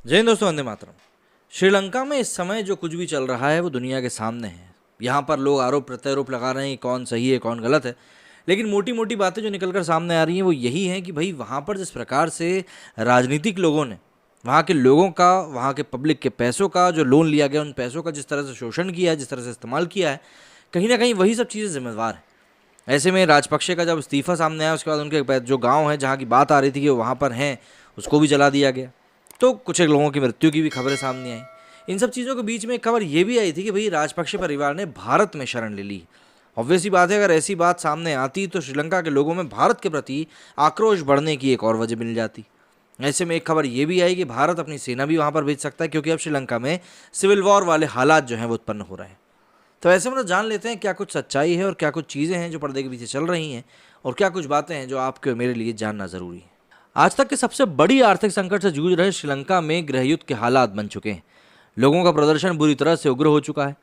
जय हिंद दोस्तों, वंदे मातरम। श्रीलंका में इस समय जो कुछ भी चल रहा है वो दुनिया के सामने है। यहाँ पर लोग आरोप प्रत्यारोप लगा रहे हैं कौन सही है कौन गलत है, लेकिन मोटी मोटी बातें जो निकलकर सामने आ रही हैं वो यही हैं कि भाई वहाँ पर जिस प्रकार से राजनीतिक लोगों ने वहाँ के लोगों का, वहाँ के पब्लिक के पैसों का जो लोन लिया गया, उन पैसों का जिस तरह से शोषण किया है, जिस तरह से इस्तेमाल किया है, कहीं ना कहीं वही सब चीज़ें जिम्मेदार हैं। ऐसे में राजपक्षे का जब इस्तीफा सामने आया, उसके बाद उनके जो गांव है जहाँ की बात आ रही थी कि वो वहाँ पर हैं, उसको भी जला दिया गया। तो कुछ एक लोगों की मृत्यु की भी खबरें सामने आई। इन सब चीज़ों के बीच में एक खबर ये भी आई थी कि भाई राजपक्षे परिवार ने भारत में शरण ले ली। ऑब्वियसली बात है, अगर ऐसी बात सामने आती तो श्रीलंका के लोगों में भारत के प्रति आक्रोश बढ़ने की एक और वजह मिल जाती। ऐसे में एक खबर ये भी आई कि भारत अपनी सेना भी वहाँ पर भेज सकता है, क्योंकि अब श्रीलंका में सिविल वॉर वाले हालात जो हैं वो उत्पन्न हो रहे हैं। तो ऐसे में तो जान लेते हैं क्या कुछ सच्चाई है और क्या कुछ चीज़ें हैं जो पर्दे के पीछे चल रही हैं, और क्या कुछ बातें हैं जो आपके और मेरे लिए जानना ज़रूरी है। आज तक के सबसे बड़ी आर्थिक संकट से जूझ रहे श्रीलंका में गृहयुद्ध के हालात बन चुके हैं। लोगों का प्रदर्शन बुरी तरह से उग्र हो चुका है।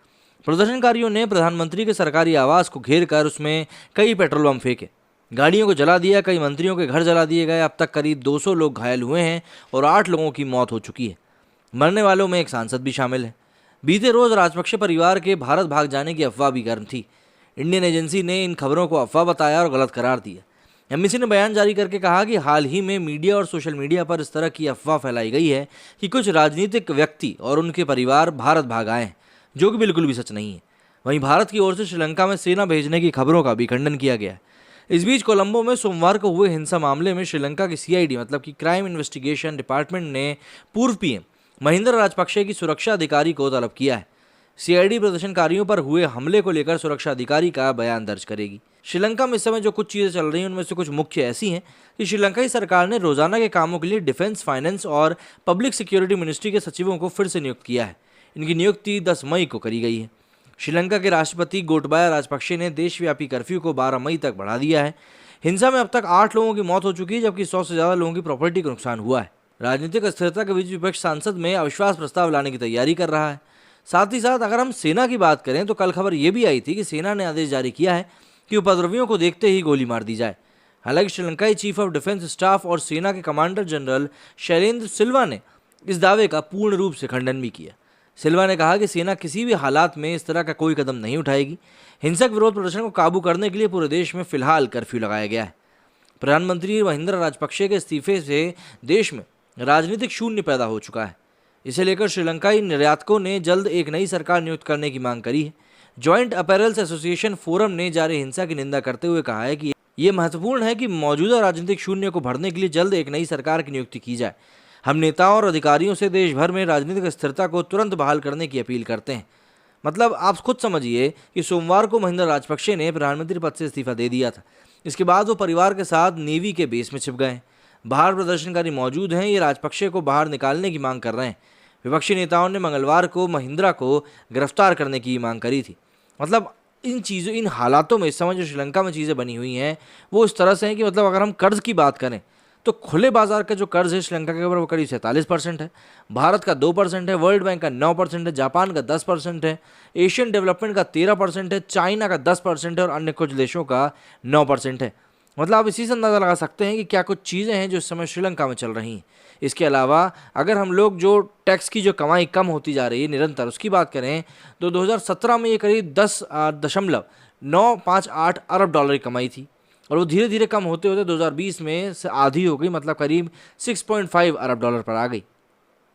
प्रदर्शनकारियों ने प्रधानमंत्री के सरकारी आवास को घेर कर उसमें कई पेट्रोल बम फेंके, गाड़ियों को जला दिया, कई मंत्रियों के घर जला दिए गए। अब तक करीब 200 लोग घायल हुए हैं और 8 लोगों की मौत हो चुकी है। मरने वालों में एक सांसद भी शामिल है। बीते रोज राजपक्षे परिवार के भारत भाग जाने की अफवाह भी गर्म थी। इंडियन एजेंसी ने इन खबरों को अफवाह बताया और गलत करार दिया। एमबीसी ने बयान जारी करके कहा कि हाल ही में मीडिया और सोशल मीडिया पर इस तरह की अफवाह फैलाई गई है कि कुछ राजनीतिक व्यक्ति और उनके परिवार भारत भाग आए हैं, जो कि बिल्कुल भी सच नहीं है। वहीं भारत की ओर से श्रीलंका में सेना भेजने की खबरों का भी खंडन किया गया है। इस बीच कोलंबो में सोमवार को हुए हिंसा मामले में श्रीलंका की सीआईडी मतलब कि क्राइम इन्वेस्टिगेशन डिपार्टमेंट ने पूर्व पीएम महिंद्रा राजपक्षे की सुरक्षा अधिकारी को तलब किया है। सीआईडी प्रदर्शनकारियों पर हुए हमले को लेकर सुरक्षा अधिकारी का बयान दर्ज करेगी। श्रीलंका में इस समय जो कुछ चीज़ें चल रही हैं उनमें से कुछ मुख्य ऐसी हैं कि श्रीलंकाई सरकार ने रोजाना के कामों के लिए डिफेंस, फाइनेंस और पब्लिक सिक्योरिटी मिनिस्ट्री के सचिवों को फिर से नियुक्त किया है। इनकी नियुक्ति 10 मई को करी गई है। श्रीलंका के राष्ट्रपति गोटबाया राजपक्षे ने देशव्यापी कर्फ्यू को 12 मई तक बढ़ा दिया है। हिंसा में अब तक 8 लोगों की मौत हो चुकी है, जबकि 100 से ज़्यादा लोगों की प्रॉपर्टी को नुकसान हुआ है। राजनीतिक अस्थिरता के बीच विपक्ष संसद में अविश्वास प्रस्ताव लाने की तैयारी कर रहा है। साथ ही साथ अगर हम सेना की बात करें तो कल खबर ये भी आई थी कि सेना ने आदेश जारी किया है कि उपद्रवियों को देखते ही गोली मार दी जाए। हालांकि श्रीलंकाई चीफ ऑफ डिफेंस स्टाफ और सेना के कमांडर जनरल शैलेंद्र सिल्वा ने इस दावे का पूर्ण रूप से खंडन भी किया। सिल्वा ने कहा कि सेना किसी भी हालात में इस तरह का कोई कदम नहीं उठाएगी। हिंसक विरोध प्रदर्शन को काबू करने के लिए पूरे देश में फिलहाल कर्फ्यू लगाया गया है। प्रधानमंत्री महिंद्रा राजपक्षे के इस्तीफे से देश में राजनीतिक शून्य पैदा हो चुका है। इसे लेकर श्रीलंकाई निर्यातकों ने जल्द एक नई सरकार नियुक्त करने की मांग करी है। जॉइंट अपैरल्स एसोसिएशन फोरम ने जारी हिंसा की निंदा करते हुए कहा है कि ये महत्वपूर्ण है कि मौजूदा राजनीतिक शून्य को भरने के लिए जल्द एक नई सरकार की नियुक्ति की जाए। हम नेताओं और अधिकारियों से देश भर में राजनीतिक स्थिरता को तुरंत बहाल करने की अपील करते हैं। मतलब आप खुद समझिए कि सोमवार को महिंद्रा राजपक्षे ने प्रधानमंत्री पद से इस्तीफा दे दिया था। इसके बाद वो परिवार के साथ नेवी के बेस में छिप गए। बाहर प्रदर्शनकारी मौजूद हैं, ये राजपक्षे को बाहर निकालने की मांग कर रहे हैं। विपक्षी नेताओं ने मंगलवार को महिंद्रा को गिरफ्तार करने की मांग करी थी। मतलब इन हालातों में इस समय जो श्रीलंका में चीज़ें बनी हुई हैं वो इस तरह से हैं कि मतलब अगर हम कर्ज की बात करें तो खुले बाजार का जो कर्ज है श्रीलंका के ऊपर वो करीब 47% है, भारत का 2% है, वर्ल्ड बैंक का 9% है, जापान का 10% है, एशियन डेवलपमेंट का 13% है, चाइना का 10% है और अन्य कुछ देशों का 9% है। मतलब आप इसी से अंदाज़ा लगा सकते हैं कि क्या कुछ चीज़ें हैं जो इस समय श्रीलंका में चल रही हैं। इसके अलावा अगर हम लोग जो टैक्स की जो कमाई कम होती जा रही है निरंतर, उसकी बात करें तो 2017 में ये करीब 10.958 अरब डॉलर की कमाई थी और वो धीरे धीरे कम होते होते 2020 में से आधी हो गई, मतलब करीब 6.5 अरब डॉलर पर आ गई।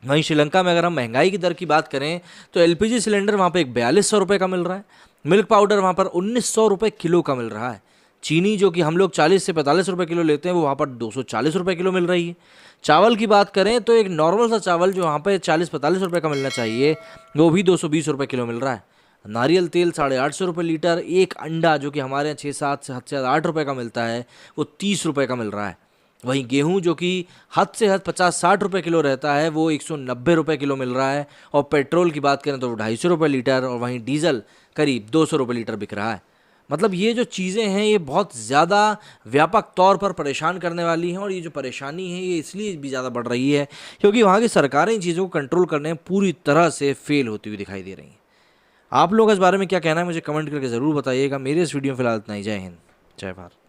वहीं श्रीलंका में अगर हम महंगाई की दर की बात करें तो एलपीजी सिलेंडर वहाँ पे एक 4200 रुपये का मिल रहा है, मिल्क पाउडर वहाँ पर 1900 रुपये किलो का मिल रहा है, चीनी जो कि हम लोग 40 से 45 रुपये किलो लेते हैं वो वहाँ पर 240 रुपये किलो मिल रही है। चावल की बात करें तो एक नॉर्मल सा चावल जो वहाँ पे 40-45 रुपये का मिलना चाहिए वो भी 220 रुपये किलो मिल रहा है। नारियल तेल 850 रुपये लीटर। एक अंडा जो कि हमारे यहाँ 6-7 से हद से 8 रुपये का मिलता है वो 30 रुपये का मिल रहा है। वहीं गेहूं जो कि हद से हद 50-60 रुपये किलो रहता है वो 190 रुपये किलो मिल रहा है। और पेट्रोल की बात करें तो 250 रुपये लीटर और वहीं डीजल करीब 200 रुपये लीटर बिक रहा है। मतलब ये जो चीज़ें हैं ये बहुत ज़्यादा व्यापक तौर पर परेशान करने वाली हैं और ये जो परेशानी है ये इसलिए भी ज़्यादा बढ़ रही है क्योंकि वहाँ की सरकारें इन चीज़ों को कंट्रोल करने में पूरी तरह से फेल होती हुई दिखाई दे रही हैं। आप लोग इस बारे में क्या कहना है मुझे कमेंट करके ज़रूर बताइएगा। मेरे इस वीडियो में फिलहाल इतना ही। जय हिंद, जय भारत।